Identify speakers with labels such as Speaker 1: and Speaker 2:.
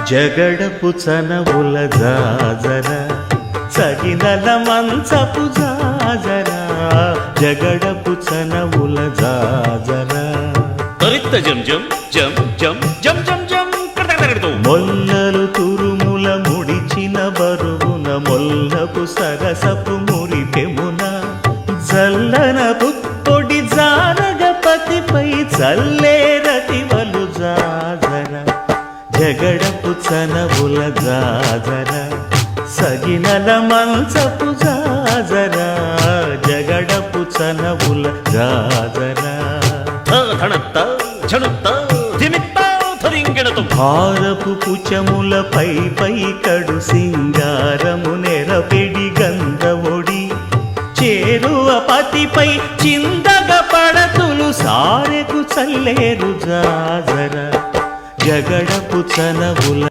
Speaker 1: జగడపు చనవుల జాజర సగినల మంచపు జాజర జగడపు చనవుల జాజర
Speaker 2: తరిత్త జం జం జం జం జం జం జం కడతగడతూ
Speaker 1: మొల్లలు తురుముల ముడిచిన బరువున మొల్లపు సరసపు మురిపెమున జల్లన పుప్పొడి జానగపతిపై చల్లేరతివలు జాజర జగడపు చనవుల జాజర సగినల మంచపు జాజర జగడపు చనవుల జాజర
Speaker 2: ధణత్త ఝణుత్త ధిమిత్త ధరింగెడతు
Speaker 1: భారపు కుచముల పై పై కడు సింగారము నెరపెడి గంధవొడి చేరువ పతిపై చిందగ పడతులు సారెకు చల్లేరు జాజర జగడపు చనవుల